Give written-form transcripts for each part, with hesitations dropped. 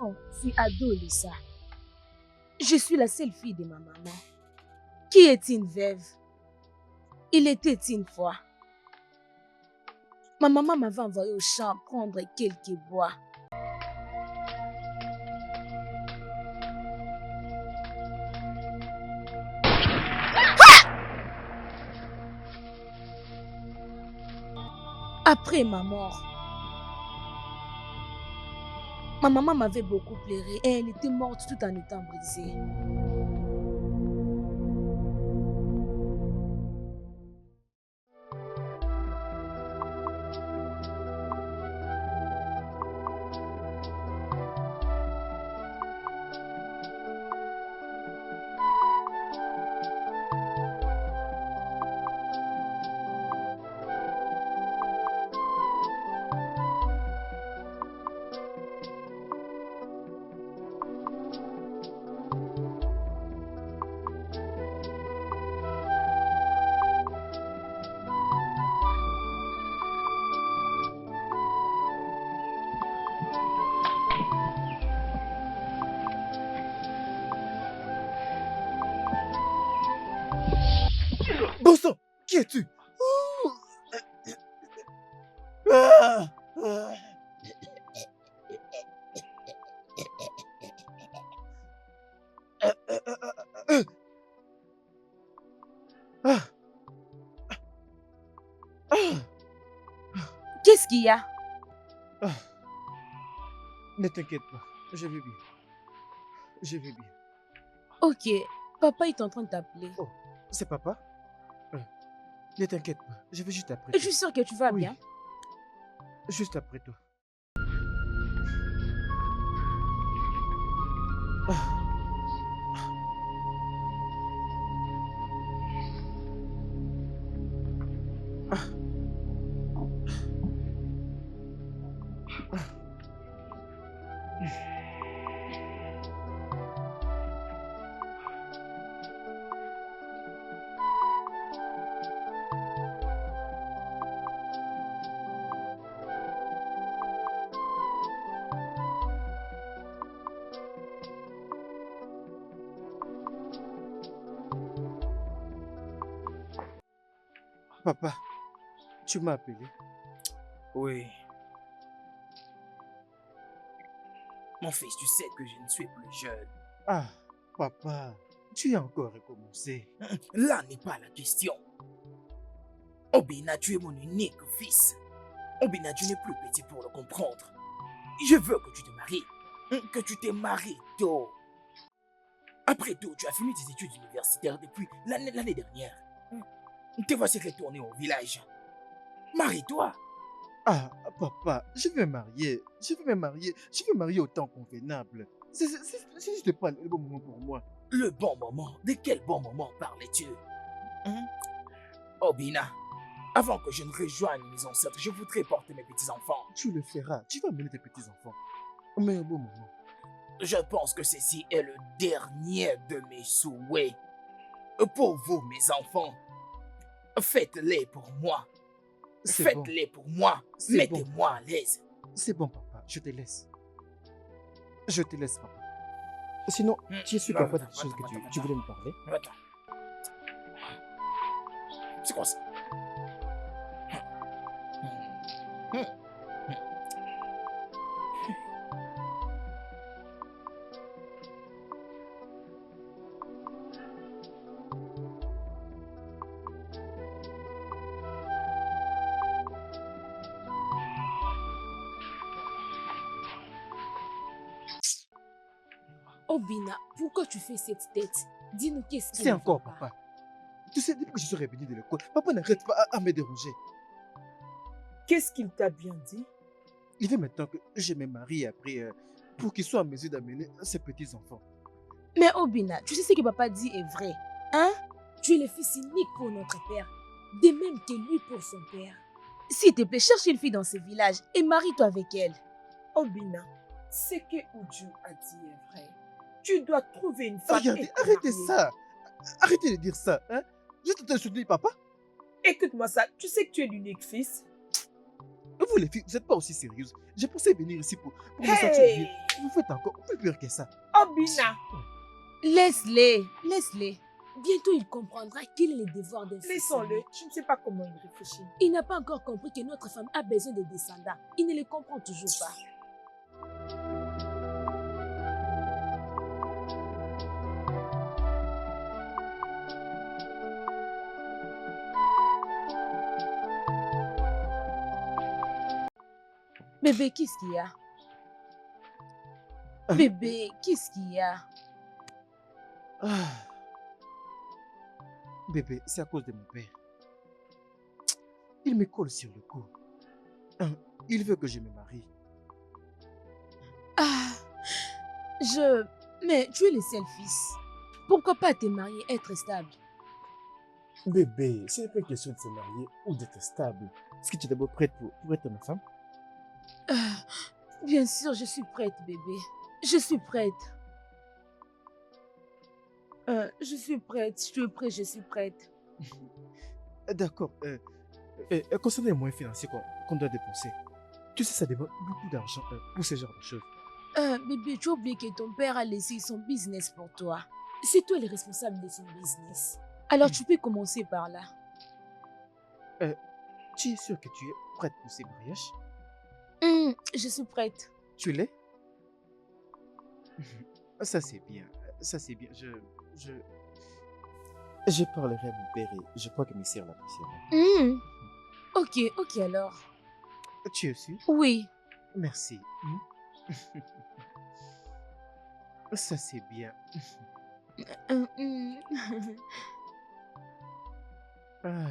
enfants, c'est adolescent. Je suis la seule fille de ma maman, qui est une veuve. Il était une fois. Ma maman m'avait envoyé au champ prendre quelques bois. Après ma mort, ma maman m'avait beaucoup pleuré et elle était morte tout en étant brisée. Bon sang, qui es-tu? Ah, ah. Ah. Ah. Qu'est-ce qu'il y a? Ah. Ne t'inquiète pas, je vais bien. Je vais bien. Ok, papa est en train de t'appeler. Oh, c'est papa? Ne t'inquiète pas, je vais juste après Je toi. suis sûre que tu vas Oui. bien. Juste après toi. Ah. Papa, tu m'as appelé? Oui. Mon fils, tu sais que je ne suis plus jeune. Ah, papa, tu as encore recommencé. Là n'est pas la question. Obina, tu es mon unique fils. Obina, tu n'es plus petit pour le comprendre. Je veux que tu te maries. Que tu te maries tôt. Après tout, tu as fini tes études universitaires depuis l'année dernière. Te voici retourné au village. Marie-toi. Ah, papa, je vais me marier. Je vais me marier. Je vais me marier au temps convenable. C'est juste pas le bon moment pour moi. Le bon moment? De quel bon moment parlais-tu? Obina, avant que je ne rejoigne mes ancêtres, je voudrais porter mes petits-enfants. Tu le feras. Tu vas amener tes petits-enfants. Mais au bon moment. Je pense que ceci est le dernier de mes souhaits. Pour vous, mes enfants, faites-les pour moi. C'est bon. Faites-les pour moi. C'est Mettez-moi à l'aise. C'est bon, papa. Je te laisse. Je te laisse, papa. Sinon, tu es sûr Non, qu'il y a pas attends, de choses que attends, tu voulais me parler? Attends. C'est quoi ça? Obina, pourquoi tu fais cette tête? Dis-nous qu'est-ce qui C'est ne encore, va pas. papa. Tu sais, depuis que je suis revenu de l'école, papa n'arrête pas à me déranger. Qu'est-ce qu'il t'a bien dit? Il veut maintenant que je me marie après pour qu'il soit en mesure d'amener ses petits-enfants. Mais Obina, tu sais ce que papa dit est vrai. Hein? Tu es le fils unique pour notre père, de même que lui pour son père. S'il te plaît, cherche une fille dans ce village et marie-toi avec elle. Obina, ce que Uju a dit est vrai. Tu dois trouver une femme. Regardez, et te arrêtez marier. ça. Arrêtez de dire ça. Hein? Je te soutenir, papa. Écoute-moi ça, tu sais que tu es l'unique fils. Vous les filles, vous n'êtes pas aussi sérieuses. J'ai pensé venir ici pour me sentir Hey! bien. Vous faites encore plus pire que ça. Obina, Laisse-les, laisse-les. Bientôt, il comprendra quel est le devoir d'un fils laissons-le. aimé. Je ne sais pas comment il réfléchit. Il n'a pas encore compris que notre femme a besoin de descendants. Il ne le comprend toujours pas. Bébé, qu'est-ce qu'il y a? Bébé, qu'est-ce qu'il y a? Ah. Bébé, c'est à cause de mon père. Il me colle sur le cou. Il veut que je me marie. Ah, Mais tu es le seul fils. Pourquoi pas te marier, être stable? Bébé, ce n'est pas une question de se marier ou d'être stable. Est-ce que tu es d'abord prête pour être ma femme? Ah, bien sûr, je suis prête, bébé. Je suis prête. Je suis prête. Je suis prête, je suis prête. D'accord. Concernant les moyens financiers qu'on doit dépenser, tu sais, ça demande beaucoup d'argent pour ce genre de choses. Bébé, tu as oublié que ton père a laissé son business pour toi. C'est toi le responsable de son business. Alors tu peux commencer par là. Tu es sûr que tu es prête pour ces mariages? Je suis prête. Tu l'es? Ça c'est bien. Ça c'est bien. Je parlerai à mon père et je crois que mes sœurs l'apprécieront. Ok alors. Tu es sûr? Oui. Merci. Ça c'est bien. Ah.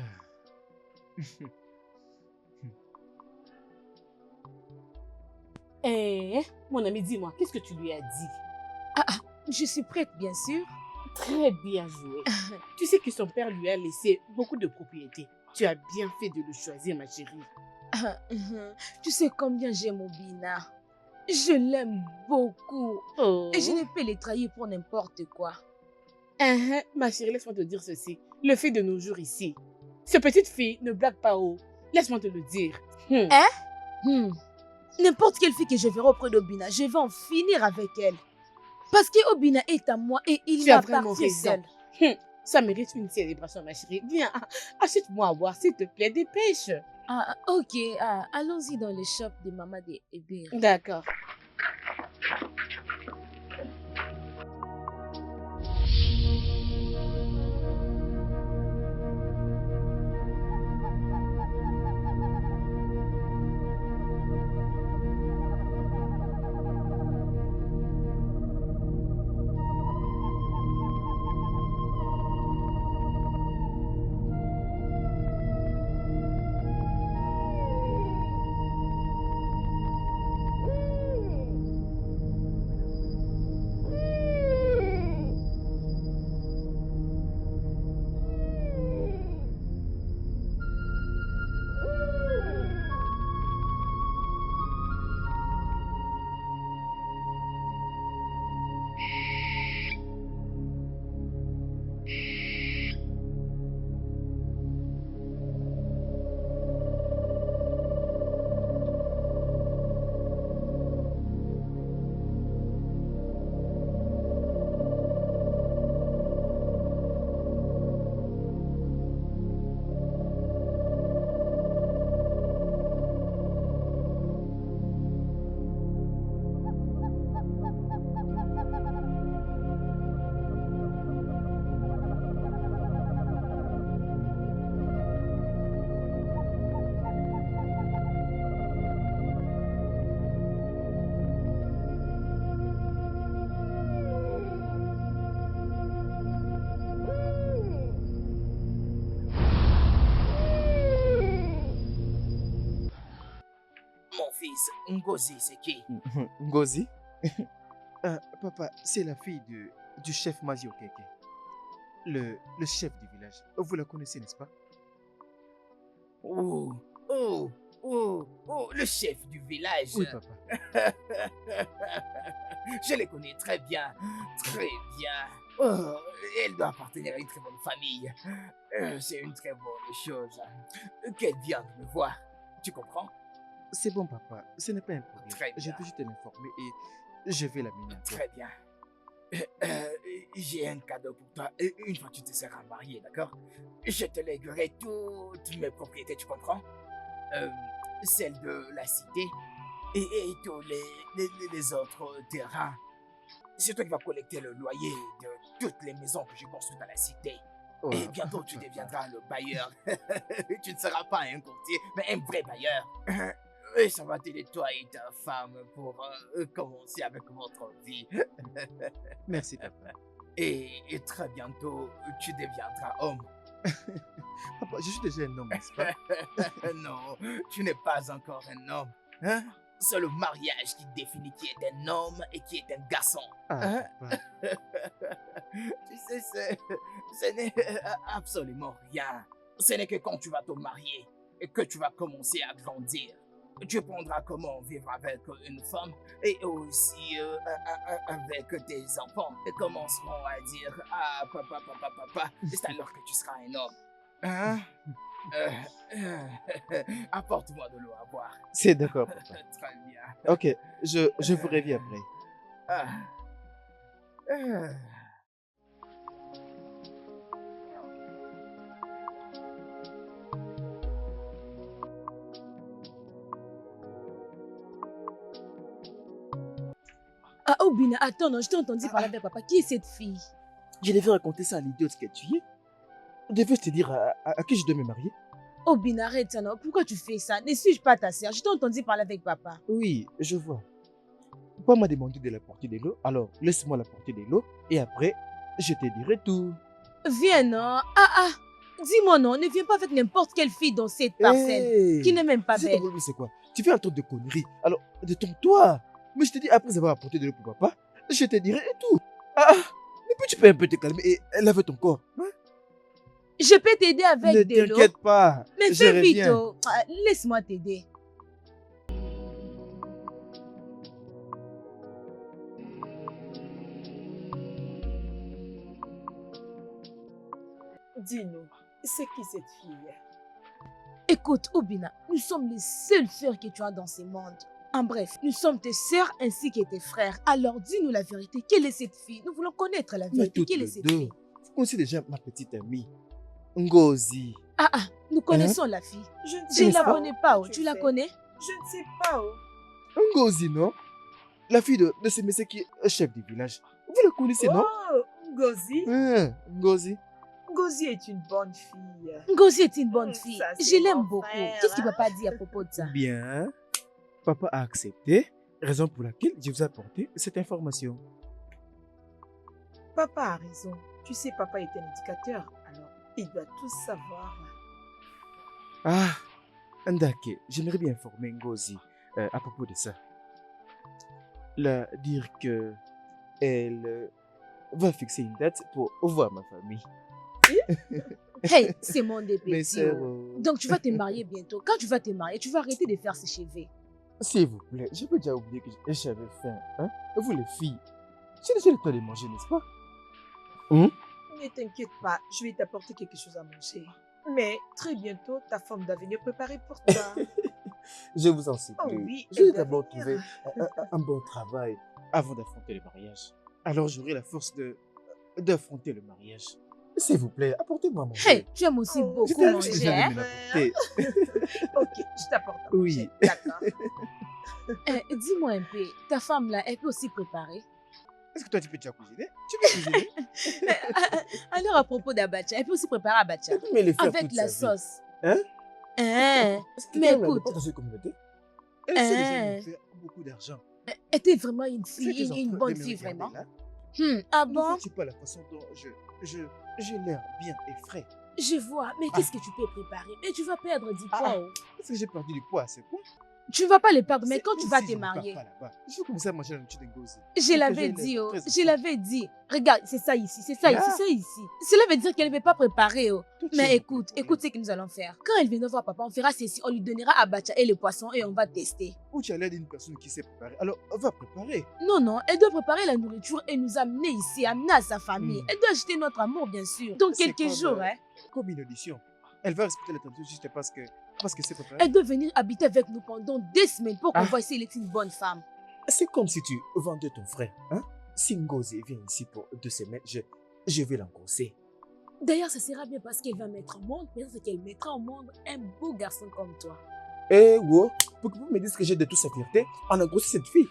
Mon ami, dis-moi, qu'est-ce que tu lui as dit? Je suis prête, bien sûr. Très bien joué. Tu sais que son père lui a laissé beaucoup de propriétés. Tu as bien fait de le choisir, ma chérie. Tu sais combien j'aime Obina. Je l'aime beaucoup. Oh. Et je ne peux les trahir pour n'importe quoi. Ma chérie, laisse-moi te dire ceci. Le fait de nos jours ici, cette petite fille ne blague pas haut. Laisse-moi te le dire. N'importe quelle fille que je verrai auprès d'Obina, je vais en finir avec elle. Parce que Obina est à moi et il Tu as vraiment m'appartient raison. seul. Ça mérite une célébration, ma chérie. Viens, achète-moi à boire, s'il te plaît, dépêche. Ok, allons-y dans le shop de Maman de Ebir. D'accord. Mon fils, Ngozi, c'est qui? Ngozi? Papa, c'est la fille du chef Mazio Keke. Le chef du village. Vous la connaissez, n'est-ce pas? Oh, le chef du village. Oui, papa. Je les connais très bien, très bien. Oh, elle doit appartenir à une très bonne famille. C'est une très bonne chose qu'elle vient de me voir. Tu comprends? c'est bon, papa. Ce n'est pas un problème. Très Je bien. peux juste m'informer et je vais l'amener à toi. Très bien. J'ai un cadeau pour toi. Une fois que tu te seras marié, d'accord? Je te léguerai toutes mes propriétés, tu comprends? Celle de la cité et tous les autres terrains. C'est toi qui vas collecter le loyer de toutes les maisons que j'ai construites dans la cité. Oh, Et bientôt, tu deviendras le bailleur. Tu ne seras pas un courtier, mais un vrai bailleur. Et ça va t'aider, toi et ta femme, pour commencer avec votre vie. Merci, papa. Et très bientôt, tu deviendras homme. Papa, je suis déjà un homme, n'est-ce pas? Non, tu n'es pas encore un homme. Hein? C'est le mariage qui définit qui est un homme et qui est un garçon. Ah, Hein? papa. Tu sais, ce n'est absolument rien. Ce n'est que quand tu vas te marier et que tu vas commencer à grandir. Tu apprendras comment vivre avec une femme et aussi avec tes enfants. Et commenceront à dire ah papa, papa, papa. C'est alors que tu seras un homme. Hein? Apporte-moi de l'eau à boire. C'est d'accord, papa. Très bien. Ok, je vous reviens après. Ah. Ah. Ah, Obina, attends, non, je t'ai entendu parler avec papa. Qui est cette fille? Je devais raconter ça à l'idiote que tu es. Devais-je te dire à qui je dois me marier? Obina, arrête ça, non. Pourquoi tu fais ça? Ne suis-je pas ta sœur? Je t'ai entendu parler avec papa. Oui, je vois. Papa m'a demandé de la porter de l'eau, alors laisse-moi la porter de l'eau et après, je te dirai tout. Viens, non. Ah, dis-moi non, ne viens pas avec n'importe quelle fille dans cette parcelle Hey, qui n'est même pas tu sais belle. ton problème, c'est quoi? Tu fais un truc de conneries. Alors, détends-toi. Mais je te dis, après avoir apporté de l'eau pour papa, je te dirai tout. Ah, mais puis tu peux un peu te calmer et laver ton corps. Hein? Je peux t'aider avec Ne de l'eau. t'inquiète pas. Mais je fais vite, reviens. oh. Ah, laisse-moi t'aider. Dis-nous, c'est qui cette fille? Écoute, Obina, nous sommes les seules sœurs que tu as dans ce monde. En bref, nous sommes tes sœurs ainsi que tes frères. Alors dis-nous la vérité. Quelle est cette fille? Nous voulons connaître la Mais vérité. toutes Quelle les est cette deux. fille? Vous connaissez déjà ma petite amie, Ngozi. Nous connaissons la fille. Je ne Je sais ne la pas. connais pas. Oh. Tu Tu la fais. connais? Je ne sais pas. Oh. Ngozi, non? La fille de ce monsieur qui est chef du village. Vous la connaissez, non? Oh, Ngozi. Ngozi. Ngozi est une bonne fille. Ngozi est une bonne fille. Ça, c'est Je l'aime mon beaucoup. frère, Qu'est-ce que hein? papa dit à propos de ça? Bien. Papa a accepté, raison pour laquelle je vous ai apporté cette information. Papa a raison. Tu sais, papa est un éducateur. Alors, il doit tout savoir. Ah, Ndake, j'aimerais bien informer Ngozi à propos de ça. Dire que elle va fixer une date pour voir ma famille. Hey, c'est mon Mes dépêche. sœurs, Donc tu vas te marier bientôt. Quand tu vas te marier, tu vas arrêter de faire ces cheveux. s'il vous plaît, je peux déjà oublier que j'avais faim. Hein? Vous les filles, c'est déjà le temps de manger, n'est-ce pas? Ne t'inquiète pas, je vais t'apporter quelque chose à manger. Mais très bientôt, ta femme doit venir préparer pour toi. Je vous en supplie. Oh oui, je elle vais doit d'abord venir. trouver un bon travail avant d'affronter le mariage. Alors j'aurai la force d'affronter le mariage. S'il vous plaît, apportez-moi à manger. Hey, tu aimes aussi Oh, beaucoup Je t'avais manger, déjà hein? de me l'apporter. Ok, je t'apporte à Oui. manger. D'accord. Dis-moi un peu, ta femme là, elle peut aussi préparer. Est-ce que toi tu peux déjà cuisiner? Tu peux cuisiner? Alors à propos d'Abacha, elle peut aussi préparer Abacha. Elle peut me les faire Avec toute la sa vie. sauce. Hein? Est-ce que Mais quelqu'un écoute. pas dans cette communauté? Elle sait déjà nous faire beaucoup d'argent. Elle était vraiment une C'est fille, qu'ils ont une train bonne de me fille regarder, vraiment. là. Ah Ne bon? vois-tu pas la façon dont j'ai l'air bien et frais? Je vois, mais qu'est-ce que tu peux préparer? Mais tu vas perdre du poids. Oh. Est-ce que j'ai perdu du poids à ce point? Tu ne vas pas les perdre, mais C'est quand comme tu vas si te je ne pars marier. pas là-bas. Je vais commencer à manger la nourriture de Ngozi. Je l'avais j'ai dit, l'air oh. très Je enfant. l'avais dit. Regarde, c'est ça ici, c'est ça Ah. ici, c'est ça ici. Cela veut dire qu'elle ne veut pas préparer. Oh. Toi, tu Mais as écoute, beaucoup de écoute ce que nous allons faire. Quand elle viendra voir papa, on fera ceci, on lui donnera Abacha et le poisson et on va tester. problèmes. Ou tu as l'air d'une personne qui sait préparer. Alors, va préparer. Non, non, elle doit préparer la nourriture et nous amener ici, amener à sa famille. Hmm. Elle doit acheter notre amour, bien sûr. Dans C'est quelques comme, jours, hein. Comme une audition. Elle va respecter la tradition juste parce que c'est préparé. Elle doit venir habiter avec nous pendant des semaines pour qu'on Ah. voit si elle est une bonne femme. C'est comme si tu vendais ton frère. Hein? Si Ngozi vient ici pour 2 semaines, je vais l'engrosser. D'ailleurs, ça sera bien parce qu'elle va mettre au monde, peut-être qu'elle mettra au monde un beau garçon comme toi. Eh, wow, pour que vous me dites que j'ai de toute sa fierté, on a grossi cette fille.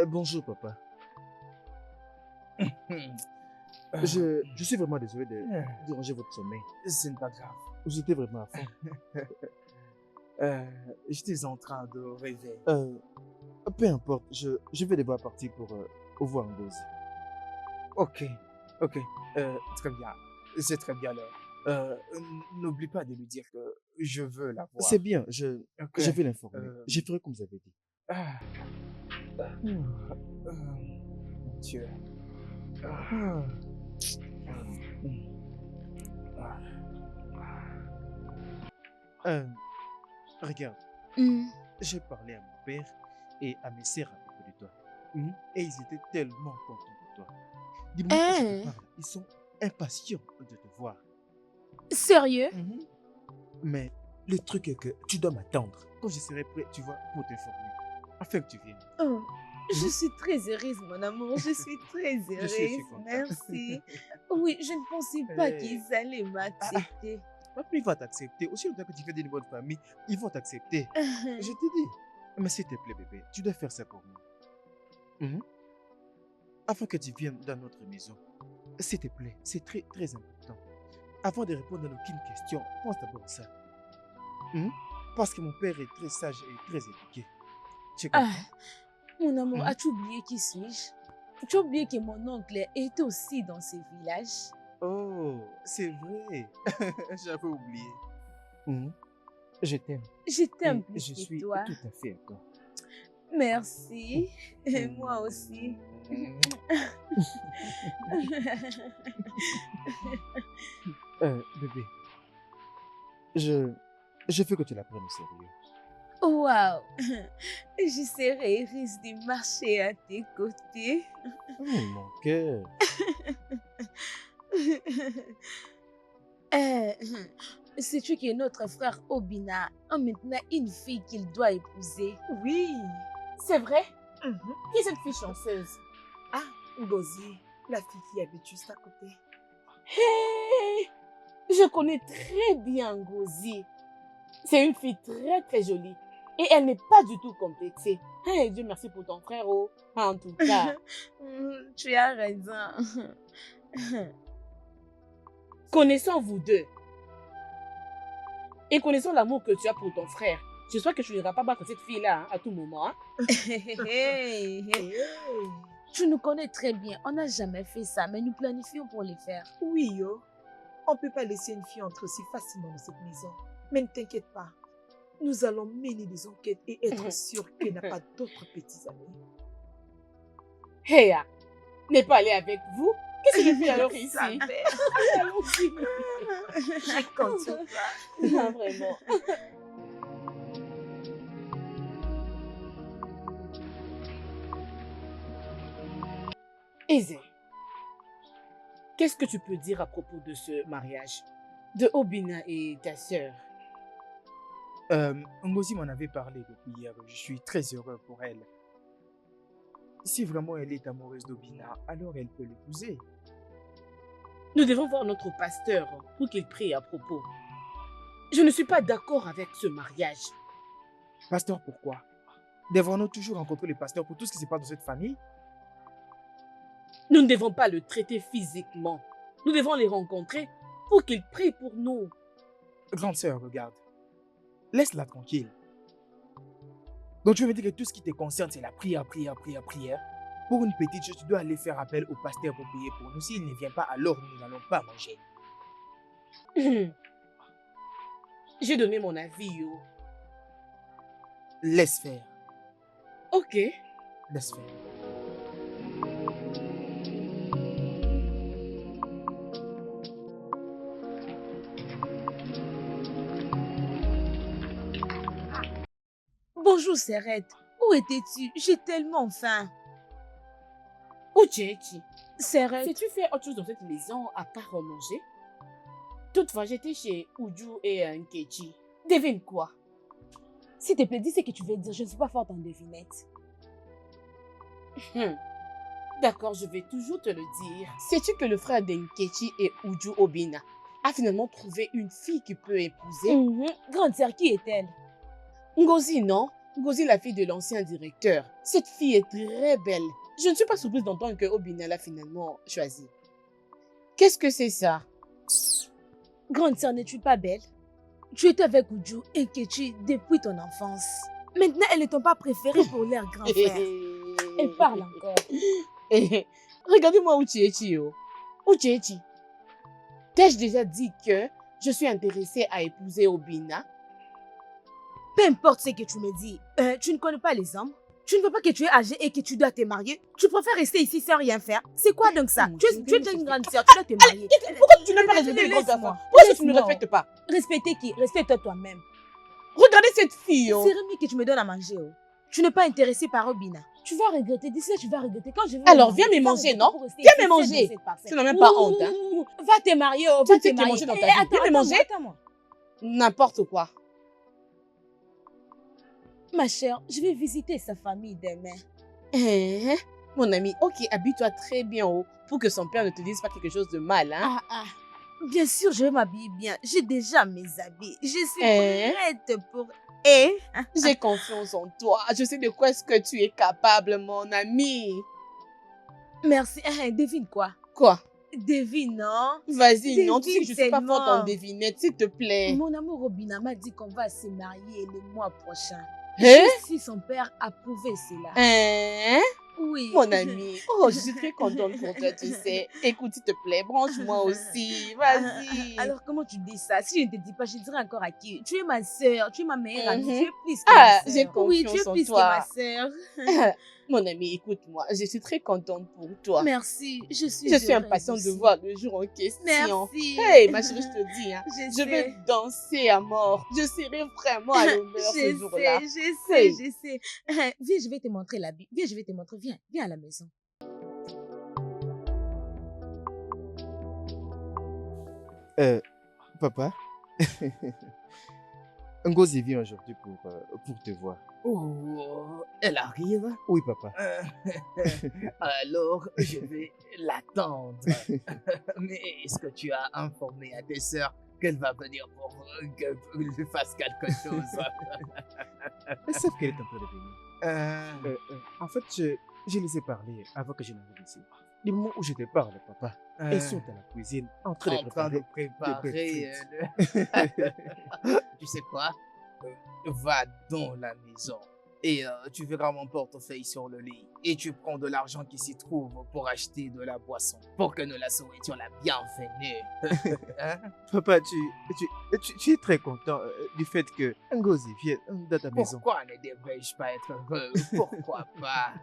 Bonjour, papa. Je suis vraiment désolé de déranger votre sommeil. Ce n'est pas grave. J'étais vraiment à fond. J'étais en train de rêver. Peu importe, je vais devoir partir pour voir Ngozi. Ok. Très bien. C'est très bien là. N'oublie pas de lui dire que je veux la voir. C'est bien, Ok. je vais l'informer. Euh, Je ferai comme vous avez dit. Ah. Mon Dieu. Ah. Regarde, Hmm. j'ai parlé à mon père et à mes sœurs à propos de toi. Et ils étaient tellement contents de toi. Dis-moi, quand je te parle, ils sont impatients de te voir. Sérieux? Mais le truc est que tu dois m'attendre. Quand je serai prêt, tu vois, pour t'informer. Afin que tu viennes. Oh, je suis très heureuse, mon amour. Je suis très Je suis heureuse. content. Merci. Oui, je ne pensais pas Eh. qu'ils allaient m'accepter. Papa, il va t'accepter. Aussi longtemps que tu fais d'une bonne famille, ils vont t'accepter. Je te dis. Mais s'il te plaît, bébé, tu dois faire ça pour moi. Afin que tu viennes dans notre maison. S'il te plaît, c'est très, très important. Avant de répondre à aucune question, pense d'abord à ça. Parce que mon père est très sage et très éduqué. Tu comprends? Mon amour, Mhm. as-tu oublié qui suis-je? Tu as oublié que mon oncle était aussi dans ce village? Oh, c'est vrai. J'avais oublié. Je t'aime. Je t'aime Et plus je que suis toi. tout à fait à toi. Merci. Et moi aussi. Bébé, je veux que tu la prennes au sérieux. Waouh! Je serai heureuse de marcher à tes côtés. Oh, mon cœur. Sais-tu que notre frère Obina a maintenant une fille qu'il doit épouser? Oui. C'est vrai? Mhm. Qui est cette fille chanceuse? Ah, Ngozi, la fille qui habite juste à côté. Hey! Je connais très bien Ngozi. C'est une fille très très jolie. Et elle n'est pas du tout complexée. Hey, Dieu merci pour ton frère, oh. En tout cas. Tu as raison. Connaissant vous deux, et connaissant l'amour que tu as pour ton frère, j'espère que tu n'iras pas battre cette fille-là à tout moment. Hein? Hey, Hey. tu nous connais très bien. On n'a jamais fait ça, mais nous planifions pour le faire. Oui, yo. On ne peut pas laisser une fille entrer aussi facilement dans cette maison. Mais ne t'inquiète pas. Nous allons mener des enquêtes et être sûrs qu'elle n'a pas d'autres petits amis. Hey, n'est pas allé avec vous? Qu'est-ce que je fais alors ici? Sa mère. Allons-y. Je compte sur toi. Non, vraiment. Eze, qu'est-ce que tu peux dire à propos de ce mariage de Obina et ta sœur? Ngozi m'en avait parlé depuis hier. Je suis très heureux pour elle. Si vraiment elle est amoureuse d'Obina, alors elle peut l'épouser. Nous devons voir notre pasteur pour qu'il prie à propos. Je ne suis pas d'accord avec ce mariage. Pasteur, pourquoi? Devons-nous toujours rencontrer le pasteur pour tout ce qui se passe dans cette famille? Nous ne devons pas le traiter physiquement. Nous devons les rencontrer pour qu'il prie pour nous. Grande sœur, regarde. Laisse-la tranquille. Donc tu veux me dire que tout ce qui te concerne, c'est la prière. Pour une petite chose, tu dois aller faire appel au pasteur pour prier pour nous. S'il ne vient pas, alors nous n'allons pas manger. J'ai donné mon avis, yo. Laisse faire. Ok. Laisse faire. Bonjour, Serrette. Où étais-tu? J'ai tellement faim. Uchechi, Serrette. sais-tu faire autre chose dans cette maison à part manger? Toutefois, j'étais chez Uju et Nkechi. Devine quoi? S'il te plaît, dis ce que tu veux dire. Je ne suis pas forte en devinette. D'accord, je vais toujours te le dire. Sais-tu que le frère d'Nkechi et Uju Obina a finalement trouvé une fille qui peut épouser? Grande sœur, qui est-elle? Ngozi, non? Ngozi, la fille de l'ancien directeur. Cette fille est très belle. Je ne suis pas surprise d'entendre que Obina l'a finalement choisie. Qu'est-ce que c'est ça? Grande sœur, n'es-tu pas belle? Tu étais avec Uju et Nkechi depuis ton enfance. Maintenant, elles ne t'ont pas préférée pour leur grand frère. Elle parle encore. Regardez-moi Uchechi. Uchechi, t'ai-je déjà dit que je suis intéressée à épouser Obina? Peu importe ce que tu me dis, tu ne connais pas les hommes. Tu ne veux pas que tu es âgé et que tu dois te marier. Tu préfères rester ici sans rien faire. C'est quoi donc ça? Tu es une grande sœur, tu dois te marier. Pourquoi tu n'as pas respecté les grands garçons? Laisse-moi. Pourquoi est-ce que tu ne Laisse-moi. respectes pas? Respecter qui? Respecte toi-même. Regardez cette fille. C'est mieux que tu me donnes à manger. Tu n'es pas intéressé par Obina. Tu vas regretter. D'ici là, tu vas regretter. Quand je vais Alors, me viens marier, me tu vas manger, regretter non? pour rester Viens ici me seule manger. dans cette parcelle. Tu n'as même pas honte, hein? Va te marier, Tu va sais te que marier. manger dans ta Eh, vie. attends, Viens me attends-moi, manger. attends-moi. N'importe quoi. Ma chère, je vais visiter sa famille demain. Hein? Mon ami, ok, habille-toi très bien pour que son père ne te dise pas quelque chose de mal, hein? Bien sûr, je vais m'habiller bien. J'ai déjà mes habits. Je suis Hein? prête pour... J'ai confiance en toi. Je sais de quoi est-ce que tu es capable, mon ami. Merci. Devine quoi? Quoi? Devine, non? Vas-y, non, tu sais que je suis pas Devine forte en seulement. devinette, s'il te plaît. Mon amour Robina m'a dit qu'on va se marier le mois prochain. Hein? Juste si son père approuvait cela. Hein? Oui. Mon ami, oh, je suis très contente pour toi, tu sais. Écoute, s'il te plaît, branche-moi aussi. Vas-y. Alors, comment tu dis ça? Si je ne te dis pas, je dirais encore à qui? Tu es ma sœur, tu es ma meilleure amie, Mhm. tu es plus que Ah, ma j'ai sœur. Oui, tu es confiance en plus toi. que ma sœur. Mon ami, écoute-moi, je suis très contente pour toi. Merci, je suis Je suis heureuse impatiente de aussi. voir le jour en question. Merci. Hey, ma chérie, je te dis, hein, Je je vais sais. danser à mort. Je serai vraiment à l'honneur ce jour-là. Je sais, je sais. Viens, je vais te montrer l'habit. Viens, je vais te montrer. Viens, viens à la maison. Papa, Ngozi vient aujourd'hui pour te voir. Oh, elle arrive. Oui, papa. Alors, je vais l'attendre. Mais est-ce que tu as informé à tes sœurs qu'elle va venir pour qu'elle lui fasse quelque chose? Elles savent qu'elle est en train de venir. En fait, je les ai parlé avant que je n'arrive ici. Du moment où je te parle, papa, elles sont à la cuisine en train de préparer. Tu sais quoi? Va dans la maison et tu verras mon portefeuille sur le lit et tu prends de l'argent qui s'y trouve pour acheter de la boisson pour que nous la souhaitions la bienvenue. Hein? Papa, tu es très content du fait que Ngozi vienne dans ta maison. Pourquoi ne devrais-je pas être heureux? Pourquoi pas?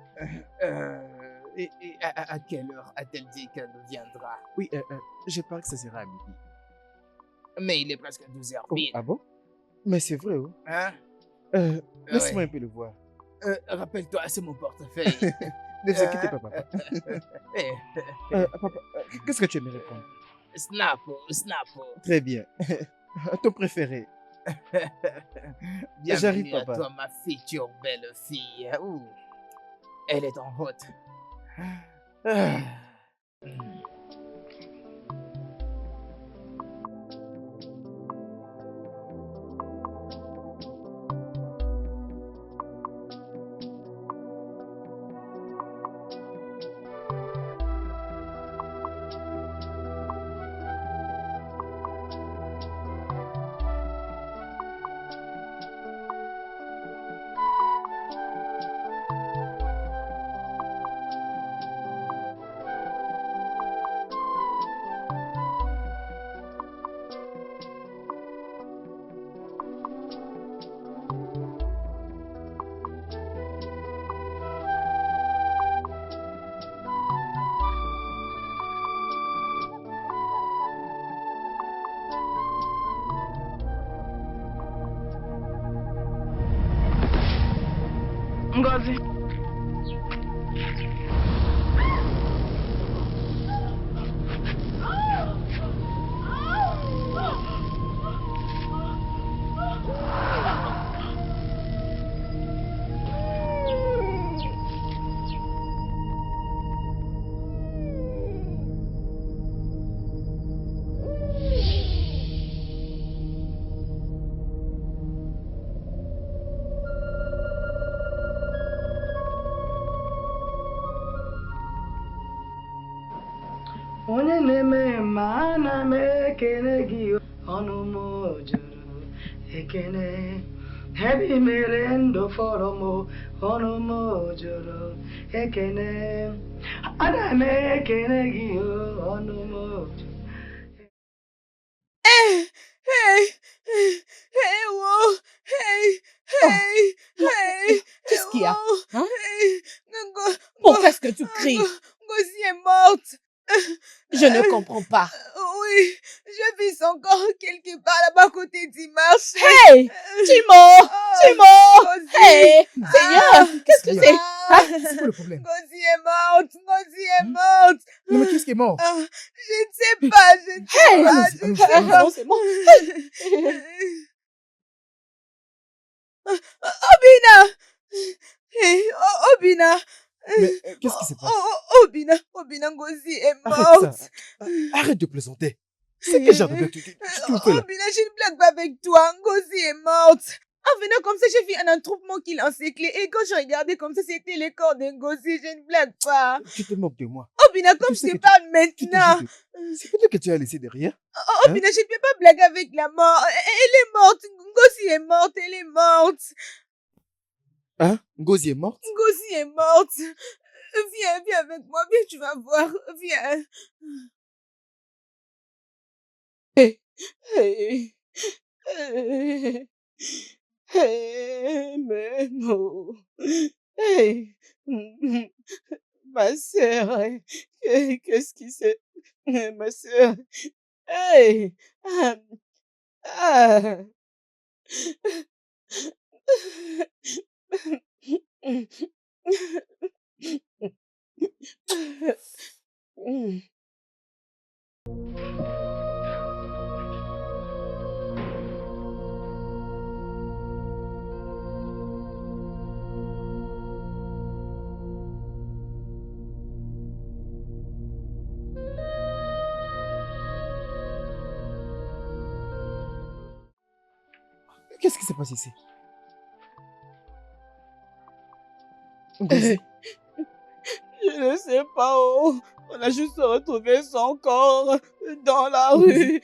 Et à quelle heure a-t-elle dit qu'elle viendra? Oui, je parie que ça sera à midi. Mais il est presque 12h Oh, pile. ah bon? Mais c'est vrai, oh. Hein? Laisse-moi Ouais. un peu le voir. Rappelle-toi, c'est mon portefeuille. Ne vous inquiétez pas, papa. Eh, Papa, qu'est-ce que tu aimerais prendre? Snapo. Très bien. Ton préféré. Bienvenue J'arrive, à papa. toi, ma future belle fille. Ouh. Elle est en route. Ah. Ngozi. Onye na-eme ma ana m ekele gị ọnụ m juru ekele ebe i mere ndụ fọrọ m ọnụ m juru ekele ana m ekele gị ọnụ m juru. Hey, wow, Qu'est-ce qu'il y a? Hein? Ngo- Pourquoi est-ce que tu cries? Ngozi est morte. Je ne comprends pas. Oui, je vis son corps quelque part là-bas à côté du marché. Hey! Timo! Timo! Ngozi. Hey! Seigneur! Qu'est-ce que c'est? Ah, c'est quoi le problème? Ngozi est morte. Ngozi est morte. Non, mais qu'est-ce qui est mort? Je ne sais pas, je ne sais Hey! pas. Allons-y, je allons-y, ne sais allons-y. pas. Non, c'est bon. Obina! Hey, Obina! Mais qu'est-ce qui se passe? Obina Ngozi est Arrête morte. ça. Arrête de plaisanter. C'est quel genre de blague tu me fais là? Obina, je ne blague pas avec toi. Ngozi est morte. En venant comme ça, j'ai vu un attroupement qui l'encerclait. Et quand je regardais comme ça, c'était le corps de Ngozi. Je ne blague pas. Tu te moques de moi. Obina, comme Tu je sais te que parle Tu te maintenant. dis que- C'est peut-être que tu as laissé derrière. Obina, je ne peux pas blaguer avec la mort. Elle est morte. Ngozi est morte. Elle est morte. Hein? Ngozi est morte? Ngozi est morte. Viens avec moi. Viens, tu vas voir. Viens. Hey! Hey, mais non. Hey, ma sœur, qu'est-ce qui s'est... Ma sœur, hey, ah. Qu'est-ce qui se passe ici? Ngozi? Je ne sais pas, oh. On a juste retrouvé son corps dans la rue.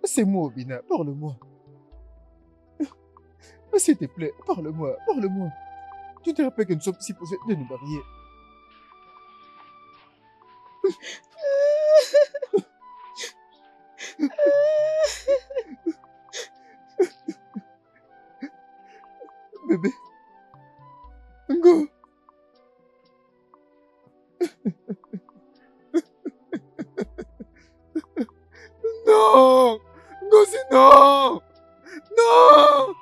C'est moi, Obina. Parle-moi. S'il te plaît, parle-moi. Parle-moi. Tu te rappelles que nous sommes supposés de nous marier? Bébé. Ngo. Non! Ngozi, non! Non!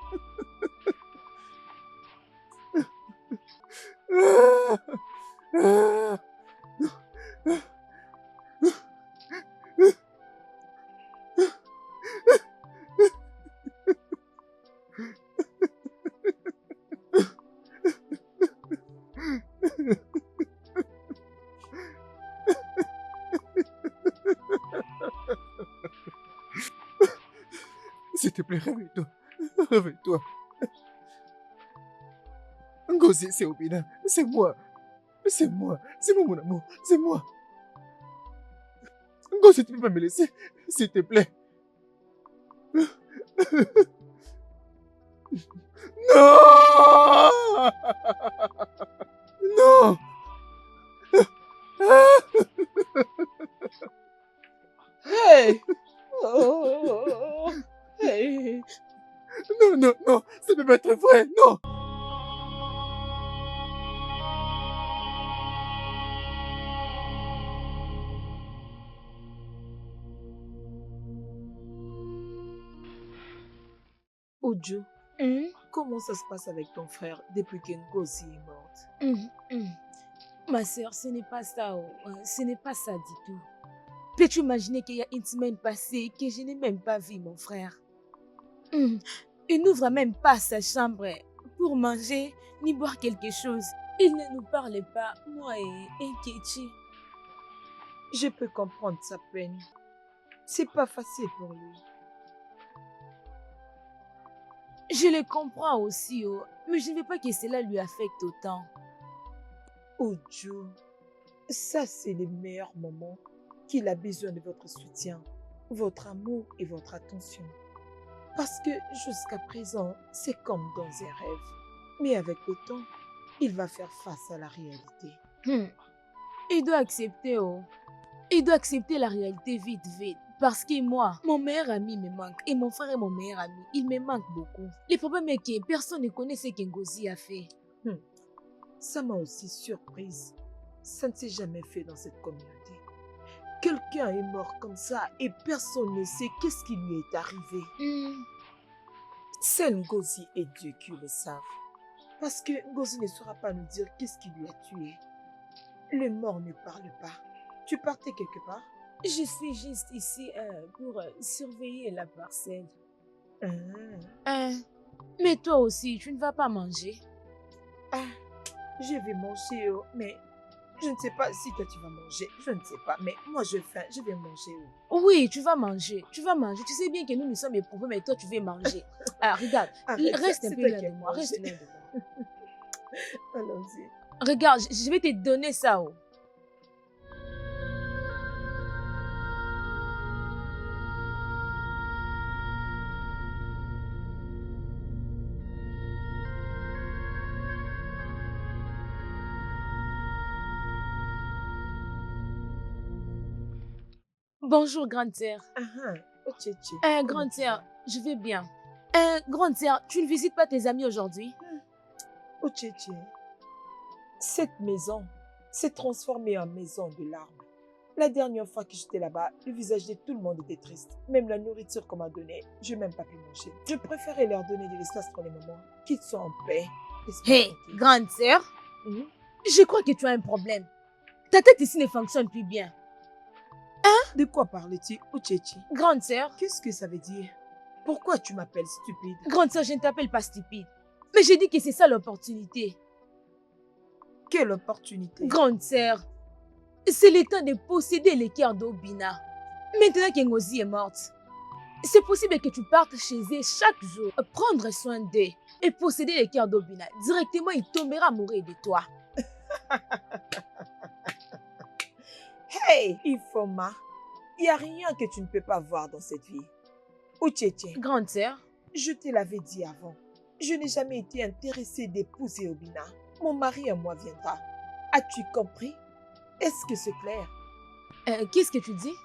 S'il te plaît, réveille-toi. Réveille-toi. Ngozi, c'est Obina. C'est moi. C'est moi. C'est moi, mon amour. C'est moi. Ngozi, tu peux pas me laisser. S'il te plaît. Non! Non! Hey! Oh! Hey! Non, non, non, ça peut pas être vrai, non! Ojo, Hmm? comment ça se passe avec ton frère depuis que Ngozi est morte? Ma sœur, ce n'est pas ça, ce n'est pas ça du tout. Peux-tu imaginer qu'il y a une semaine passée que je n'ai même pas vu mon frère? Il n'ouvre même pas sa chambre pour manger ni boire quelque chose. Il ne nous parle pas, moi et Nkechi. Je peux comprendre sa peine. C'est pas facile pour lui. Je le comprends aussi, mais je ne veux pas que cela lui affecte autant. Oh Dieu, ça c'est le meilleur moment qu'il a besoin de votre soutien, votre amour et votre attention. Parce que jusqu'à présent, c'est comme dans un rêve. Mais avec le temps, il va faire face à la réalité. Il doit accepter, Il doit accepter la réalité vite, vite. Parce que moi, mon meilleur ami me manque. Et mon frère est mon meilleur ami. Il me manque beaucoup. Le problème est que personne ne connaît ce que Ngozi a fait. Ça m'a aussi surprise. Ça ne s'est jamais fait dans cette communauté. Quelqu'un est mort comme ça et personne ne sait qu'est-ce qui lui est arrivé. C'est Ngozi et Dieu qui le savent. Parce que Ngozi ne saura pas nous dire qu'est-ce qui lui a tué. Le mort ne parle pas. Tu partais quelque part? Je suis juste ici pour surveiller la parcelle. Mais toi aussi, tu ne vas pas manger? Je vais manger, mais je ne sais pas si toi tu vas manger. Je ne sais pas, mais moi j'ai faim, je vais manger. Oui, tu vas manger. Tu vas manger. Tu sais bien que nous sommes éprouvés, mais toi tu veux manger. Regarde, reste un peu loin de moi. Reste loin de moi. Allons-y. Regarde, je vais te donner ça. Bonjour, grande sœur. Grande sœur, je vais bien. Grande sœur, tu ne visites pas tes amis aujourd'hui? Cette maison s'est transformée en maison de larmes. La dernière fois que j'étais là-bas, le visage de tout le monde était triste. Même la nourriture qu'on m'a donnée, je n'ai même pas pu manger. Je préférais leur donner de l'espace pour les moments, qu'ils soient en paix. Hé, grande sœur, je crois que tu as un problème. Ta tête ici ne fonctionne plus bien. De quoi parles-tu, Uchechi? Grande sœur. Qu'est-ce que ça veut dire? Pourquoi tu m'appelles stupide? Grande sœur, je ne t'appelle pas stupide. Mais j'ai dit que c'est ça l'opportunité. Quelle opportunité? Grande sœur, c'est le temps de posséder les cœurs d'Obina. Maintenant que Ngozi est morte, c'est possible que tu partes chez elle chaque jour, prendre soin d'eux et posséder les cœurs d'Obina. Directement, il tombera amoureux de toi. Hey, Ifoma, il n'y a rien que tu ne peux pas voir dans cette vie. Uchechi, grande sœur, je te l'avais dit avant. Je n'ai jamais été intéressée d'épouser Obina. Mon mari et moi viendra. As-tu compris? Est-ce que c'est clair? Qu'est-ce que tu dis?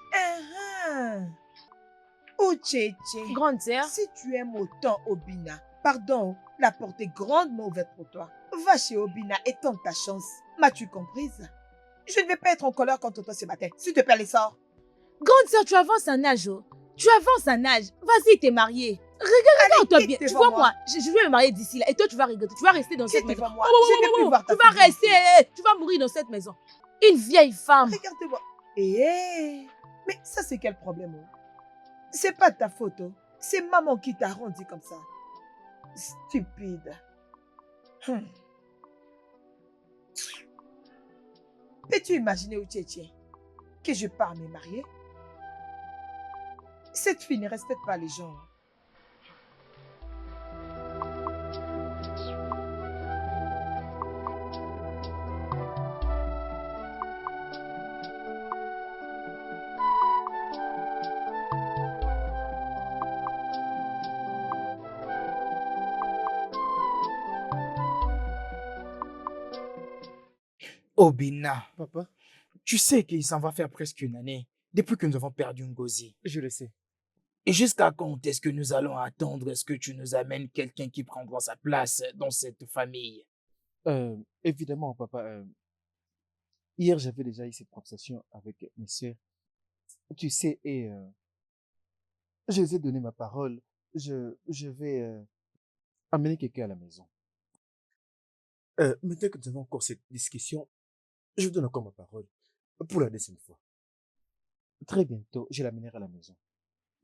Uchechi, grande sœur, si tu aimes autant Obina, pardon, la porte est grandement ouverte pour toi. Va chez Obina et tente ta chance. M'as-tu comprise? Je ne vais pas être en colère contre toi ce matin. S'il te plaît, allez, sors. Grande sœur, tu avances en âge. Tu avances en âge. Vas-y, t'es mariée. Regarde-toi bien. Tu vois, moi, je vais me marier d'ici là. Et toi, tu vas regretter. Tu vas rester dans cette maison. Moi. Je ne peux plus voir ta tu vas rester. Tu vas mourir dans cette maison. Une vieille femme. Regarde-moi. Mais ça, c'est quel problème? C'est pas ta faute. C'est maman qui t'a rendu comme ça. Stupide. Peux-tu imaginer, Uchechi, que je pars me marier? Cette fille ne respecte pas les gens. Obina, Papa, tu sais qu'il s'en va faire presque une année depuis que nous avons perdu Ngozi. je le sais. Et jusqu'à quand est-ce que nous allons attendre? Est-ce que tu nous amènes quelqu'un qui prendra sa place dans cette famille? Évidemment, papa. Hier, j'avais déjà eu cette conversation avec mes soeurs. Tu sais, et je les ai donné ma parole. Je vais amener quelqu'un à la maison. Maintenant que nous avons encore cette discussion, je vous donne encore ma parole pour la deuxième fois. Très bientôt, je l'amènerai à la maison.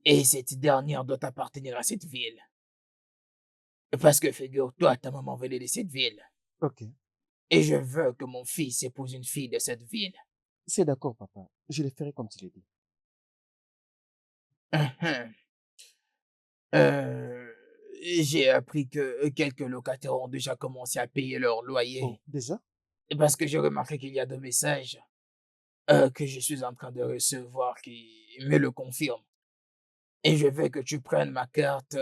Et cette dernière doit appartenir à cette ville. Parce que figure-toi, ta maman venait de cette ville. Ok, Et je veux que mon fils épouse une fille de cette ville. c'est d'accord, papa. Je le ferai comme tu l'as dit. Uhum. Euh, j'ai appris que quelques locataires ont déjà commencé à payer leur loyer. Oh, déjà? Parce que j'ai remarqué qu'il y a 2 messages que je suis en train de recevoir qui me le confirment. Et je veux que tu prennes ma carte,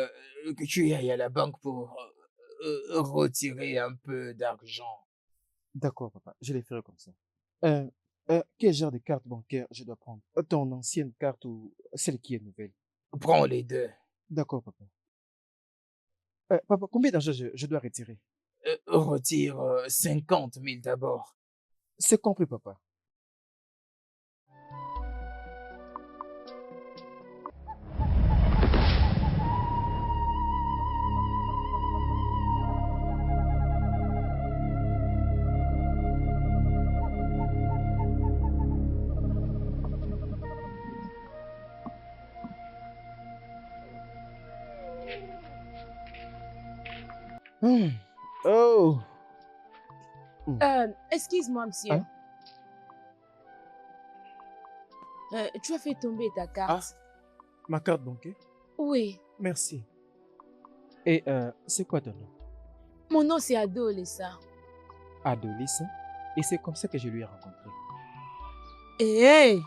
que tu ailles à la banque pour retirer un peu d'argent. D'accord, papa. Je le ferai comme ça. Euh, quel genre de carte bancaire je dois prendre? Ton ancienne carte ou celle qui est nouvelle? Prends les deux. D'accord, papa. Papa, combien d'argent je dois retirer? Retire 50 000 d'abord. C'est compris, papa. Hmm. Oh! Excuse-moi, monsieur. Hein? Tu as fait tomber ta carte. Ma carte bancaire? Oui. Merci. Et c'est quoi ton nom? Mon nom, c'est Ado Lessa. Adolis. Et c'est comme ça que je lui ai rencontré. Hé!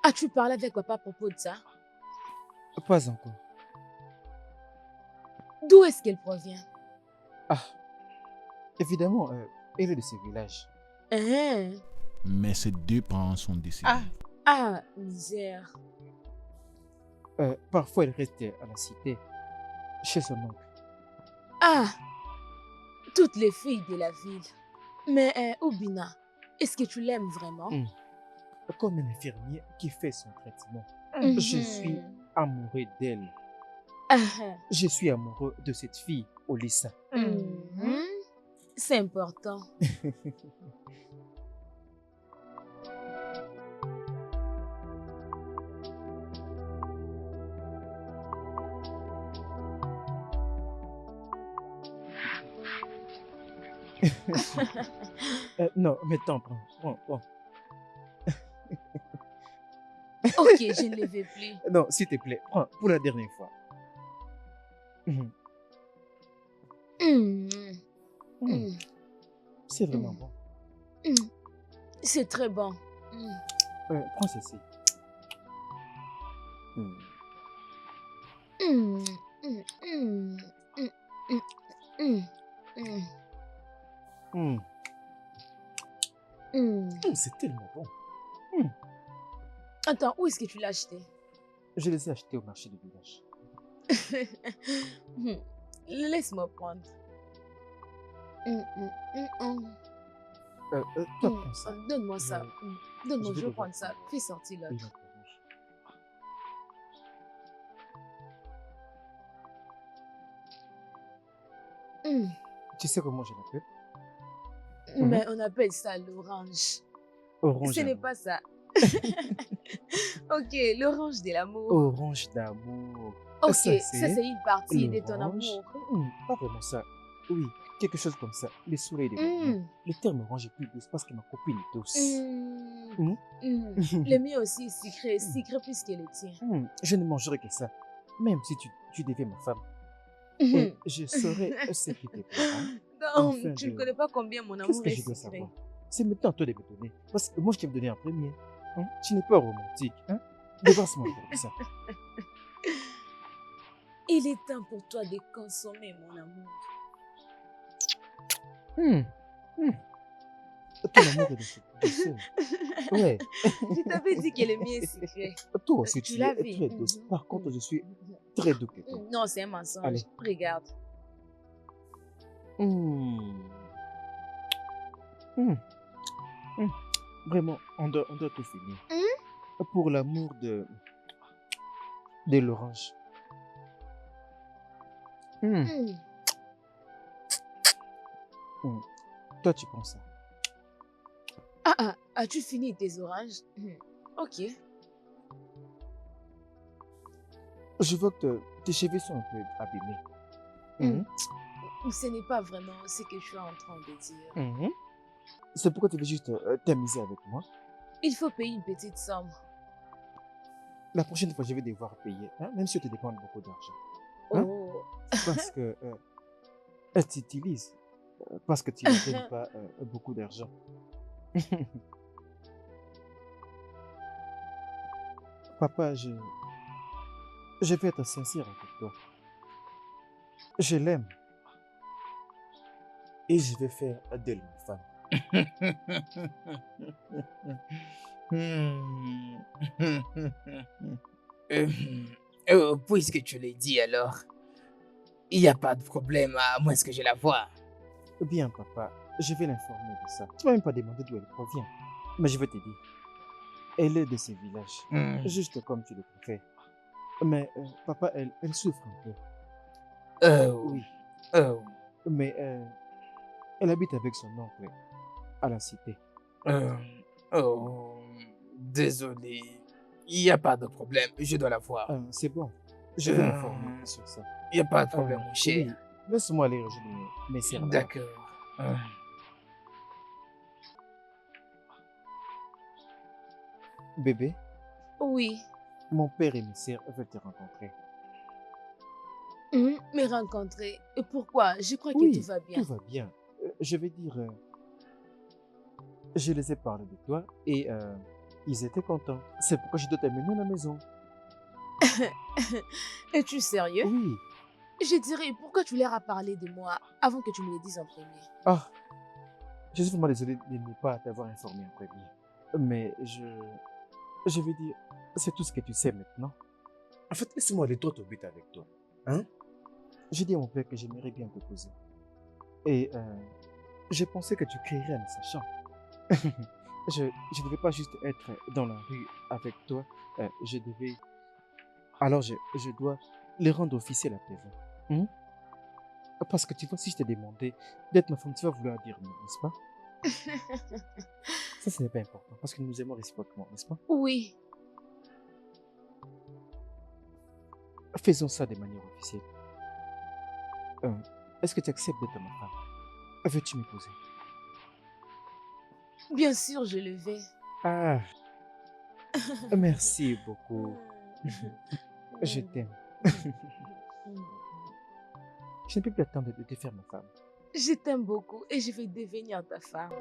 As-tu parlé avec papa à propos de ça? Pas encore. D'où est-ce qu'elle provient? Ah, évidemment, elle est de ce village. Hein? Mais ces deux parents sont décédés. Ah, misère. Parfois, elle reste à la cité, chez son oncle. Ah, toutes les filles de la ville. Mais Obina, est-ce que tu l'aimes vraiment? Comme un infirmier qui fait son traitement. Mhm. Je suis amoureux d'elle. Ah, Je suis amoureux de cette fille, Olissa. mhm. C'est important. Non, mais attends, prends. Ok, je ne les veux plus. Non, s'il te plaît, prends pour la dernière fois. Mhm. Mhm. Mhm. Mhm. C'est vraiment bon. Mhm. C'est très bon. Mhm. Prends ceci. Mhm. Mhm. Mhm. Mhm. Mhm. Mhm. Mhm. Mhm. C'est tellement bon. Attends, où est-ce que tu l'as acheté? Je les ai achetés au marché du village. Mhm. Laisse-moi prendre. Mhm. Mhm. Toi, prends ça. Donne-moi ça. Donne-moi, je vais je vais devoir prendre ça. prendre. Fais sortir Oui, l'autre. notre orange. Mhm. Tu sais comment je l'appelle? Mais on appelle ça l'orange. Orange Ce n'est d'amour. pas ça. Ok, l'orange de l'amour. Orange d'amour. Ok, Ça, ça c'est une partie de ton l'orange. amour. Pas vraiment ça. Oui, quelque chose comme ça. Le soleil de l'amour. Mm. Le terme orange est plus douce parce que ma copine est douce. Mm. Mm. Le mien aussi est sucré plus que le tien. Je ne mangerai que ça, même si tu deviens ma femme. Mhm. Et je saurai ce qui te plaira. Non, Enfin tu ne de- connais pas combien mon Qu'est-ce amour que est je dois sucré. savoir? C'est maintenant à toi de me donner. Parce que moi, je t'ai donné en premier. Tu n'es pas romantique. Débarrasse-moi de ça. Il est temps pour toi de consommer mon amour. Ton amour est de seul. Ouais. Je t'avais dit que le mien est sucré. Toi aussi, Tu tu l'as es vu. très douce. Mhm. Par contre, je suis très doux que toi. Non, c'est un mensonge. Allez. Regarde. Vraiment, on doit tout finir. Pour l'amour de l'orange. Hmm. Hmm. Toi, tu penses ça? As-tu fini tes oranges? Ok. Je vois que tes cheveux sont un peu abîmés. Hmm. Ce n'est pas vraiment ce que je suis en train de dire. Mhm. C'est pourquoi tu veux juste t'amuser avec moi. Il faut payer une petite somme. La prochaine fois, je vais devoir payer, hein, même si tu dépenses beaucoup d'argent. Hein? Oh. Parce que elle t'utilise. Parce que tu ne donnes pas beaucoup d'argent. Papa, je vais être sincère avec toi. Je l'aime. Et je vais faire d'elle ma femme. Puisque tu l'as dit alors, il n'y a pas de problème à moins que je la vois. Bien, papa, je vais l'informer de ça. Tu m'as même pas demandé d'où elle provient. Mais je vais te dire. Elle est de ce village. Juste comme tu le préfères. Mais papa, elle souffre un peu. Oui. Mais elle habite avec son oncle à la cité. Désolé, il n'y a pas de problème, je dois la voir. C'est bon. Je vais l'informer sur ça. Il n'y a pas de problème, mon cher. Oui, laisse-moi aller rejoindre mes sœurs. D'accord. Bébé, Oui. mon père et mes sœurs veulent te rencontrer. Me rencontrer. Et pourquoi? Je crois que Oui, tout va bien. tout va bien. Je vais dire, je les ai parlé de toi et ils étaient contents. C'est pourquoi je dois t'amener à la maison. Es-tu sérieux? Oui. Je dirais, pourquoi tu leur as parlé de moi avant que tu me le dises en premier? Ah, je suis vraiment désolé de ne pas t'avoir informé en premier. Mais je veux dire, c'est tout ce que tu sais maintenant. En fait, laisse-moi aller droit au but avec toi. Hein? J'ai dit à mon père que j'aimerais bien te poser. Et j'ai pensé que tu créerais en sachant. Je ne devais pas juste être dans la rue avec toi. Je devais... Alors, je dois le rendre officiel à présent. Parce que tu vois, si je t'ai demandé d'être ma femme, tu vas vouloir dire non, n'est-ce pas? Ça, ce n'est pas important, parce que nous nous aimons réciproquement, n'est-ce pas? Oui. Faisons ça de manière officielle. Est-ce que tu acceptes d'être ma femme? Veux-tu m'épouser? Bien sûr, je le vais. Ah, merci beaucoup. Je t'aime. Je ne peux plus attendre de te faire ma femme. Je t'aime beaucoup et je vais devenir ta femme.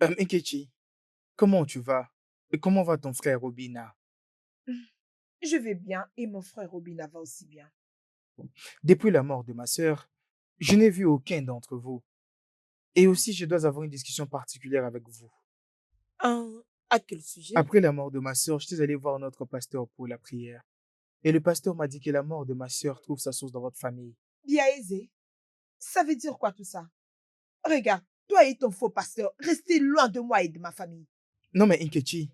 Nkechi, comment tu vas? Et comment va ton frère Obina? Je vais bien et mon frère Robina va aussi bien. Depuis la mort de ma sœur, je n'ai vu aucun d'entre vous. Et aussi, je dois avoir une discussion particulière avec vous. À quel sujet? Après la mort de ma sœur, je suis allé voir notre pasteur pour la prière. Et le pasteur m'a dit que la mort de ma sœur trouve sa source dans votre famille. Biaïsé, ça veut dire quoi tout ça? Regarde, toi et ton faux pasteur, restez loin de moi et de ma famille. Non mais Nkechi,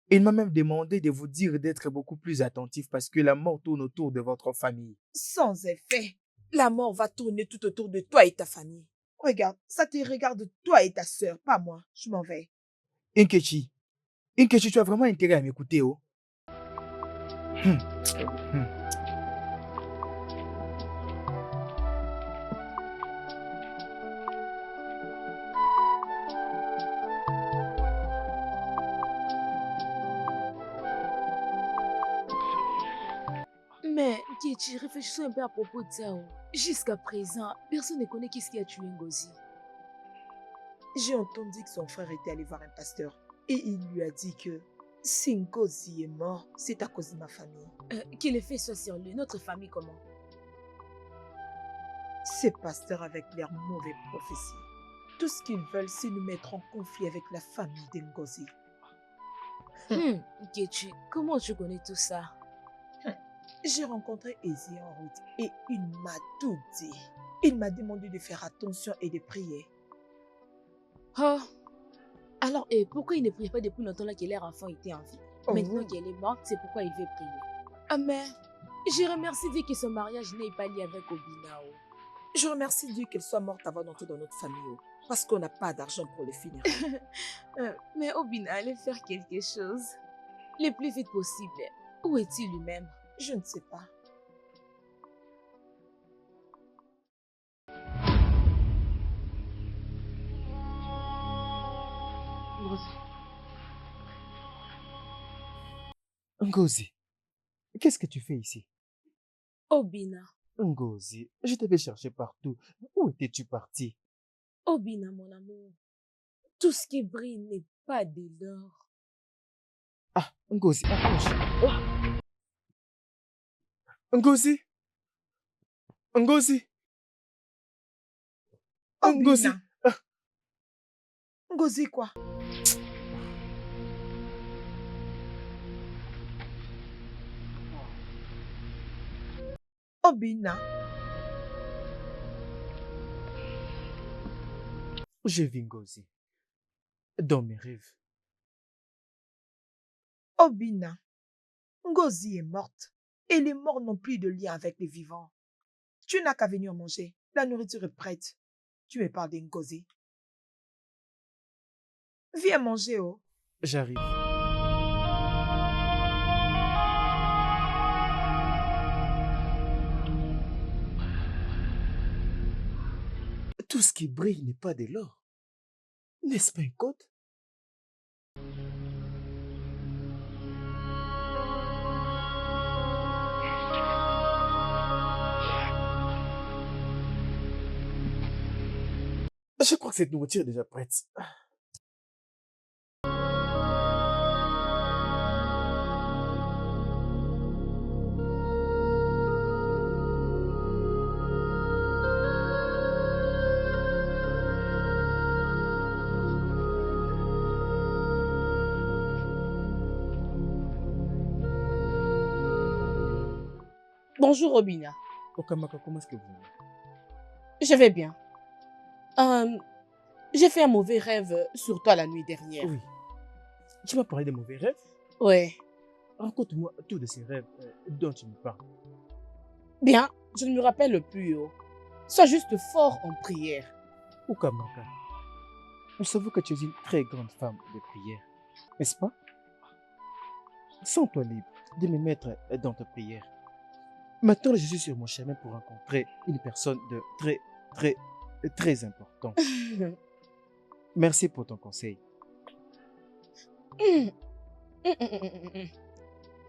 il m'a même demandé de vous dire d'être beaucoup plus attentif parce que la mort tourne autour de votre famille. Sans effet, la mort va tourner tout autour de toi et ta famille. Regarde, ça te regarde toi et ta sœur, pas moi. Je m'en vais. Nkechi, tu as vraiment intérêt à m'écouter, oh. Mais, Nkechi, réfléchissons un peu à propos de ça. Jusqu'à présent, personne ne connaît qui ce qui a tué Ngozi. J'ai entendu que son frère était allé voir un pasteur et il lui a dit que si Ngozi est mort, c'est à cause de ma famille. Que les faits soient sur lui, notre famille comment? Ces pasteurs avec leurs mauvaises prophéties. Tout ce qu'ils veulent, c'est nous mettre en conflit avec la famille d'Ngozi. Nkechi, comment tu connais tout ça? J'ai rencontré Ezi en route et il m'a tout dit. Il m'a demandé de faire attention et de prier. Oh. Alors, pourquoi il ne prie pas depuis longtemps là que leur enfant était en vie? Maintenant qu'elle est morte, c'est pourquoi il veut prier. Ah mais, je remercie Dieu que son mariage n'est pas lié avec Obina. Je remercie Dieu qu'elle soit morte avant d'entrer dans notre famille. Parce qu'on n'a pas d'argent pour le funérailles. Mais Obina allait faire quelque chose. Le plus vite possible. Où est-il lui-même? Je ne sais pas. Ngozi, qu'est-ce que tu fais ici? Obina. Ngozi, je t'avais cherché partout. Où étais-tu parti? Obina, mon amour. Tout ce qui brille n'est pas de l'or. Ah, Ngozi, approche. Oh. Ngozi. Ngozi. Ngozi. Obina. Ngozi quoi? Obina. J'ai vu Ngozi dans mes rêves. Obina. Ngozi est morte. Et les morts n'ont plus de lien avec les vivants. Tu n'as qu'à venir manger. La nourriture est prête. Tu me parles d'Ngozi. Viens manger, oh. J'arrive. Tout ce qui brille n'est pas de l'or. N'est-ce pas un code? Je crois que cette nourriture est déjà prête. Bonjour Obina. Okamaka, comment est-ce que vous allez? Je vais bien. J'ai fait un mauvais rêve sur toi la nuit dernière. Oui. Tu m'as parlé de mauvais rêves? Ouais. Raconte-moi tout de ces rêves dont tu me parles. Bien, je ne me rappelle plus. Sois juste fort en prière. Okamaka, nous savons que tu es une très grande femme de prière, n'est-ce pas? Sens-toi libre de me mettre dans ta prière. Maintenant, je suis sur mon chemin pour rencontrer une personne de très important. Merci pour ton conseil.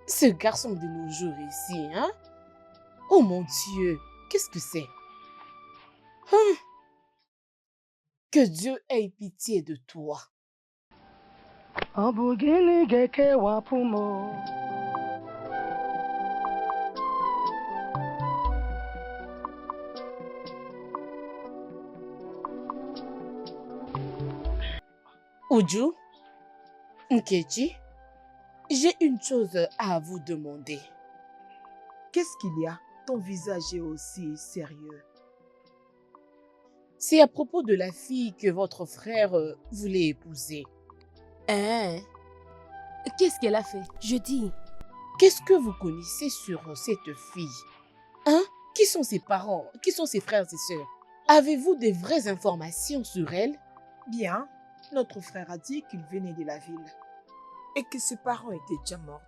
Ce garçon de nos jours ici, hein? Oh mon Dieu, qu'est-ce que c'est? Que Dieu ait pitié de toi. Uju, Nkechi, j'ai une chose à vous demander. Qu'est-ce qu'il y a? Ton visage est aussi sérieux. C'est à propos de la fille que votre frère voulait épouser. Hein? Qu'est-ce qu'elle a fait? Je dis, Qu'est-ce que vous connaissez sur cette fille? Hein? Qui sont ses parents? Qui sont ses frères et sœurs? Avez-vous des vraies informations sur elle? Bien, notre frère a dit qu'il venait de la ville et que ses parents étaient déjà morts.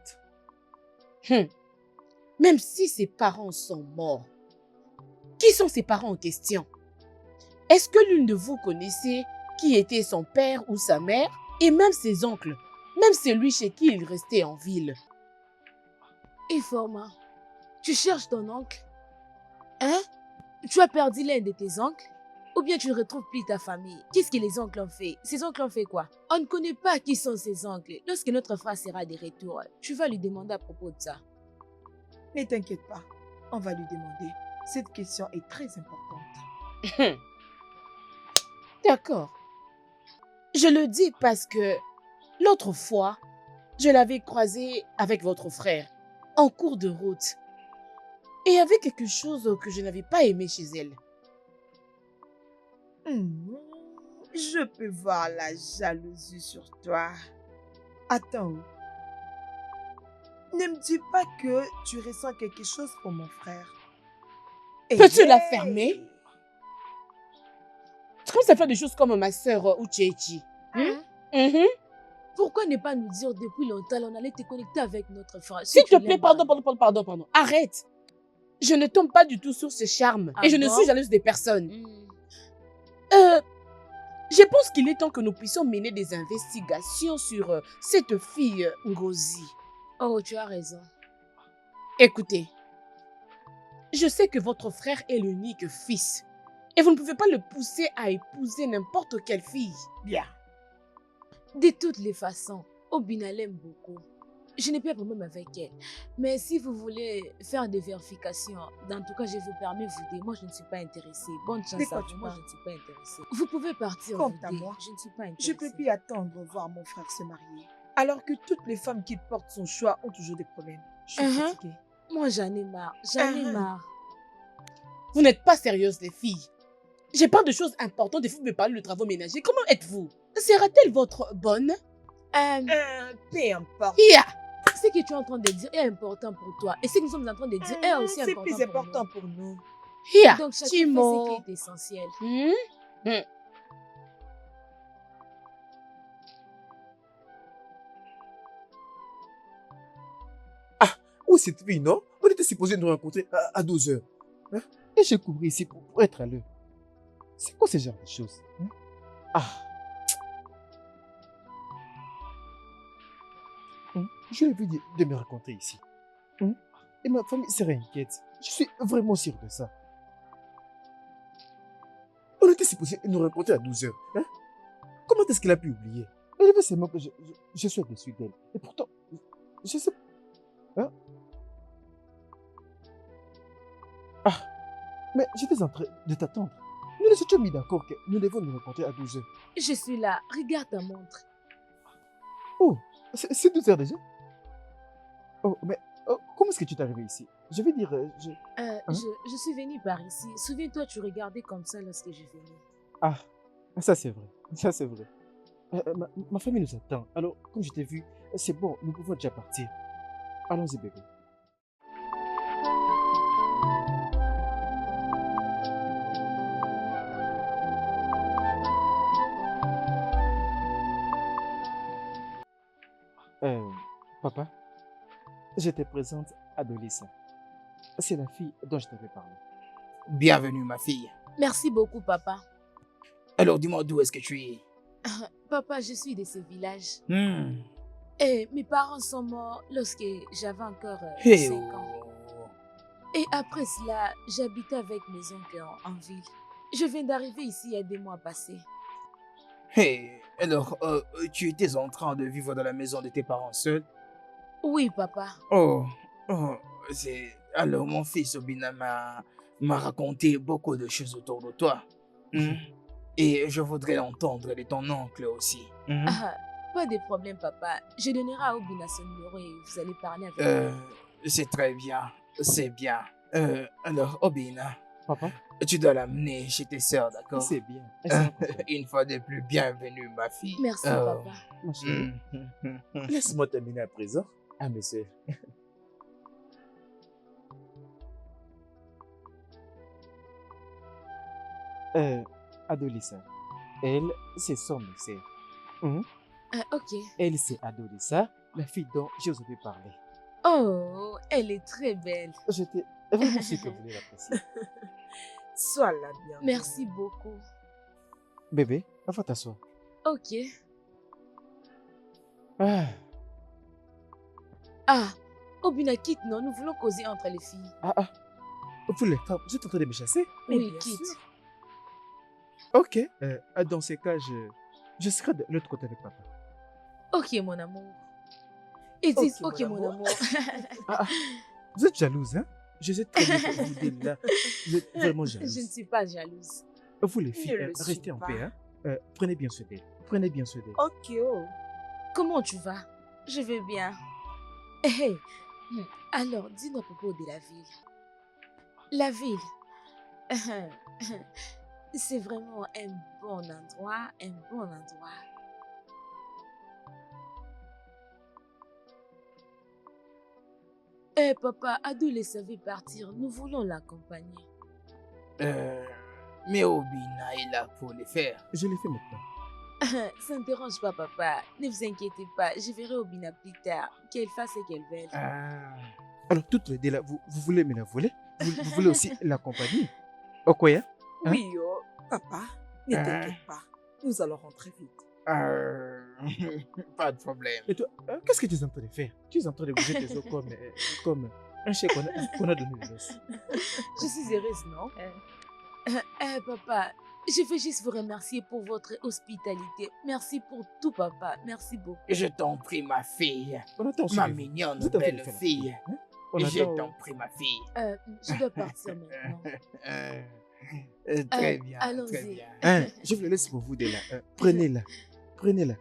Même si ses parents sont morts, qui sont ses parents en question? Est-ce que l'une de vous connaissait qui était son père ou sa mère et même ses oncles, même celui chez qui il restait en ville? Informa, tu cherches ton oncle? Hein? Tu as perdu l'un de tes oncles? Ou bien tu ne retrouves plus ta famille? Qu'est-ce que les oncles ont fait? Ces oncles ont fait quoi? On ne connaît pas qui sont ces oncles. Lorsque notre frère sera de retour, tu vas lui demander à propos de ça. Ne t'inquiète pas, on va lui demander. Cette question est très importante. D'accord. Je le dis parce que l'autre fois, je l'avais croisée avec votre frère en cours de route. Et il y avait quelque chose que je n'avais pas aimé chez elle. Je peux voir la jalousie sur toi. Attends. Ne me dis pas que tu ressens quelque chose pour mon frère. Peux-tu la fermer? Tu commences à faire des choses comme ma sœur Uchechi. Pourquoi ne pas nous dire depuis longtemps, on allait te connecter avec notre frère? S'il tu te plaît, l'aimes, pardon. Arrête. Je ne tombe pas du tout sur ce charme. Ah et je ne bon? suis jalouse des personnes. Hmm. Je pense qu'il est temps que nous puissions mener des investigations sur cette fille Ngozi. Oh, tu as raison. Écoutez, je sais que votre frère est l'unique fils. Et vous ne pouvez pas le pousser à épouser n'importe quelle fille. Bien. De toutes les façons, Obina l'aime beaucoup. Je n'ai pas de problème avec elle. Mais si vous voulez faire des vérifications, dans tout cas, je vous permets de vous dire, moi, je ne suis pas intéressée. Bonne chance De à quoi vous, tu moi, parles? je ne suis pas intéressée. Vous pouvez partir, Quant vous à dire, moi, je ne suis pas Je intéressée. peux plus attendre de voir mon frère se marier. Alors que toutes les femmes qui portent son choix ont toujours des problèmes. Je suis fatiguée. Moi, j'en ai marre. J'en ai Uh-huh. marre. Vous n'êtes pas sérieuses, les filles. J'ai pas de choses importantes et vous me parlez de travaux ménagers. Comment êtes-vous? Sera-t-elle votre bonne? Peu importe. Yeah! Ce que tu es en train de dire est important pour toi. Et ce que nous sommes en train de dire est aussi C'est important plus pour important nous. pour nous. Yeah! Donc, chacun fait Timo. ce qui est essentiel. Où est cette fille, non? On était supposé nous rencontrer à 12 heures. Hein? Et j'ai couru ici pour être à l'heure. C'est quoi ce genre de choses? Hein? Je lui ai dit de me rencontrer ici. Et ma famille serait inquiète. Je suis vraiment sûr de ça. On était supposé nous rencontrer à 12 heures. Hein? Comment est-ce qu'il a pu oublier? Elle veut seulement que je sois déçu d'elle. Et pourtant, je sais. Hein? Mais j'étais en train de t'attendre. Nous nous étions mis d'accord que nous devons nous rencontrer à 12 heures. Je suis là. Regarde ta montre. Oh, c'est 12 heures déjà? Oh, mais comment est-ce que tu es arrivé ici? Je veux dire, Je suis venue par ici. Souviens-toi, tu regardais comme ça lorsque je venais. ça c'est vrai. Ça c'est vrai. Ma famille nous attend. Alors, comme je t'ai vu, c'est bon, nous pouvons déjà partir. Allons-y, bébé. Papa, je te présente Adolissa. C'est la fille dont je t'avais parlé. Bienvenue, ma fille. Merci beaucoup, papa. Alors, dis-moi d'où est-ce que tu es? Papa, je suis de ce village. Hmm. Et mes parents sont morts lorsque j'avais encore Hey, 5 ans. Et après cela, j'habitais avec mes oncles en ville. Je viens d'arriver ici il y a 2 mois passés. Hey, alors, tu étais en train de vivre dans la maison de tes parents seuls? Oui, papa. Oh, c'est... Alors, mon fils Obina m'a raconté beaucoup de choses autour de toi. Et je voudrais entendre de ton oncle aussi. Pas de problème, papa. Je donnerai à Obina son numéro et vous allez parler avec lui. C'est très bien, c'est bien. Alors, Obina, Papa, tu dois l'amener chez tes sœurs, d'accord? c'est bien. Elles sont contentes. Une fois de plus, bienvenue, ma fille. Merci, Oh. papa. Ma chérie, laisse-moi terminer à présent. Ah, mes sœurs. Adolissa. Elle, c'est son sœur. Ok. Elle, c'est Adolissa, la fille dont je vous ai parlé. Oh, elle est très belle. J'étais vraiment sûr que vous voulez l'apprécier. Sois la bienvenue. Merci beaucoup. Bébé, va t'asseoir. Ok. Ah, Ah, Obina, quitte, non? Nous voulons causer entre les filles. vous les femmes, vous êtes en train de me chasser? Mais Oui, bien quitte. sûr. Ok. Dans ces cas, je serai de l'autre côté avec papa. Ok, mon amour. Ils disent Ok, ok, mon mon amour. amour. Vous êtes jalouse, hein? Je sais très bien que vous êtes là. Vous êtes vraiment Je ne jalouse. suis pas jalouse. Vous les filles, Ne le suis restez en pas. paix, hein? Prenez bien soin d'elle. Prenez bien soin d'elle. Ok, oh. Comment tu vas? Je vais bien. Hé, alors, dis-nous à propos de la ville. La ville, c'est vraiment un bon endroit, un bon endroit. Eh papa, Ado le savait partir, nous voulons l'accompagner. Mais Obina est là pour le faire. Je l'ai fait maintenant. Ça ne dérange pas papa, ne vous inquiétez pas, je verrai Obina plus tard, qu'elle fasse ce qu'elle veut. Alors, toutes les deux là, vous voulez me la voler? Vous voulez aussi l'accompagner? Okoya? Hein? Oui, oh, papa, ne t'inquiète pas. Nous allons rentrer vite. Pas de problème. Et toi, qu'est-ce que tu es en train de faire? Tu es en train de bouger tes os comme un chien qu'on a donné de l'os. Je suis heureuse, non? Papa, je veux juste vous remercier pour votre hospitalité. Merci pour tout, papa. Merci beaucoup. Je t'en prie, ma fille. On attend Ma chez vous. mignonne Vous êtes en train de belle faire la fille. hein? On Je attend- t'en prie, ma fille. Je dois partir maintenant. Très bien, très allons-y. bien. Hein, je vous le laisse pour vous de là. Prenez-la. Prenez-la.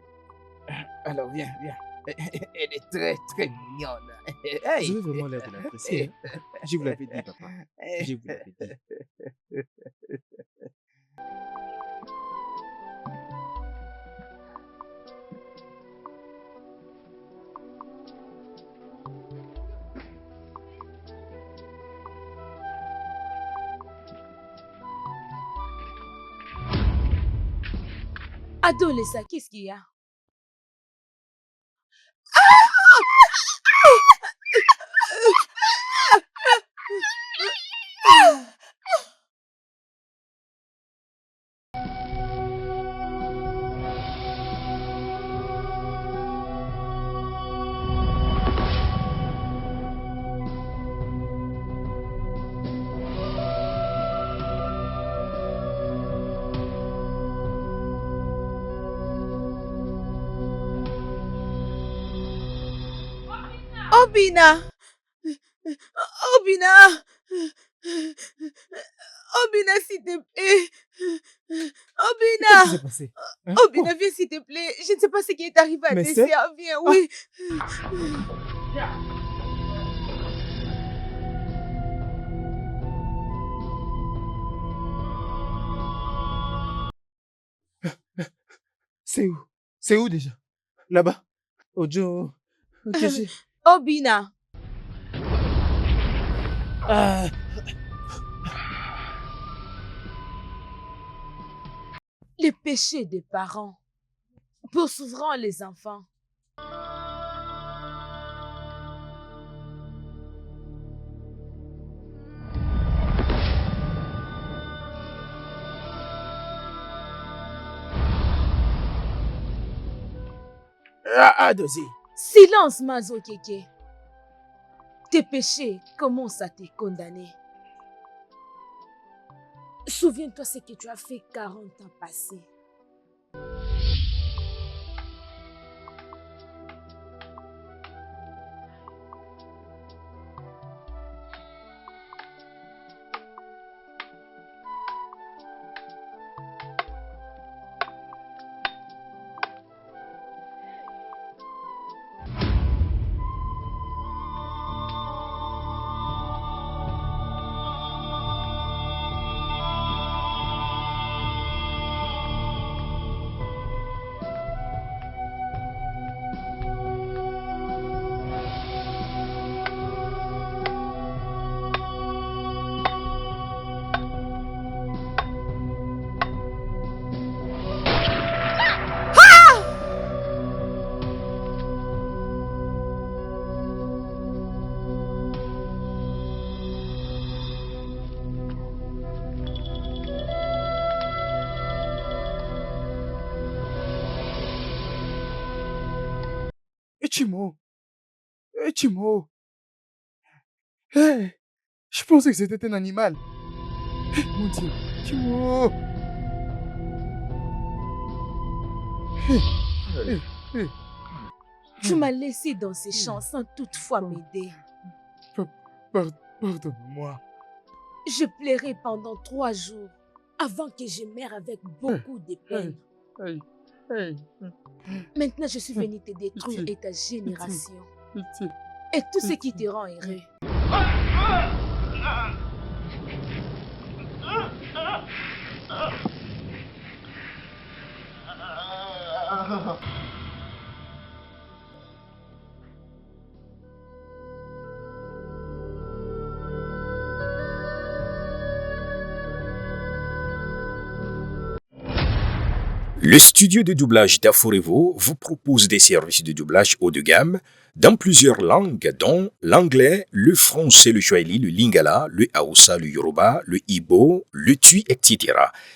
Alors, viens, viens. Elle est très, très mignonne. Vous Hey. avez vraiment l'air de l'apprécier. Hein? Je vous l'avais dit, papa. Je vous l'avais dit. Adolescent, qu'est-ce qu'il y a? Obina! Obina! Obina, s'il te plaît! Obina! Qu'est-ce qui s'est passé? Hein? Obina, viens s'il te plaît. Je ne sais pas ce qui est arrivé à Mais tes c'est- sœurs. Viens, oui. C'est où? C'est où déjà? Là-bas? Ojo. Keshi. Obina! Les péchés des parents poursuivront les enfants. Adozi. Silence, Mazo Keke. Tes péchés commencent à te condamner. Souviens-toi ce que tu as fait 40 ans passés. Chimo. Chimo. Hey, je pensais que c'était un animal. Mon Dieu. Chimo. Tu m'as laissé dans ces champs sans toutefois m'aider. Pardonne-moi. Je pleurais pendant 3 jours avant que je meure avec beaucoup de peine. Hey, hey. Maintenant, je suis venue te détruire et ta génération. Pitié. Et tout ce qui te rend heureux. Le studio de doublage d'Aforevo vous propose des services de doublage haut de gamme dans plusieurs langues, dont l'anglais, le français, le swahili, le lingala, le hausa, le yoruba, le ibo, le tui, etc.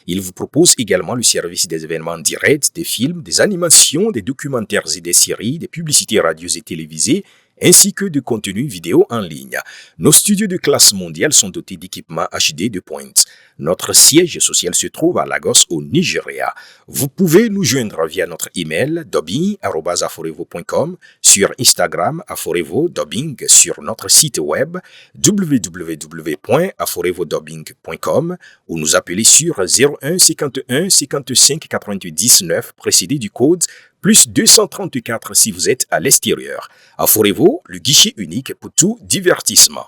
Il vous propose également le service des événements directs, des films, des animations, des documentaires et des séries, des publicités radios et télévisées, ainsi que de contenus vidéo en ligne. Nos studios de classe mondiale sont dotés d'équipements HD de pointe. Notre siège social se trouve à Lagos, au Nigeria. Vous pouvez nous joindre via notre email dubbing@aforevo.com, sur Instagram Aforevo Dubbing, sur notre site web www.aforevodubbing.com ou nous appeler sur 01 51 55 99 précédé du code plus 234 si vous êtes à l'extérieur. Aforevo, le guichet unique pour tout divertissement.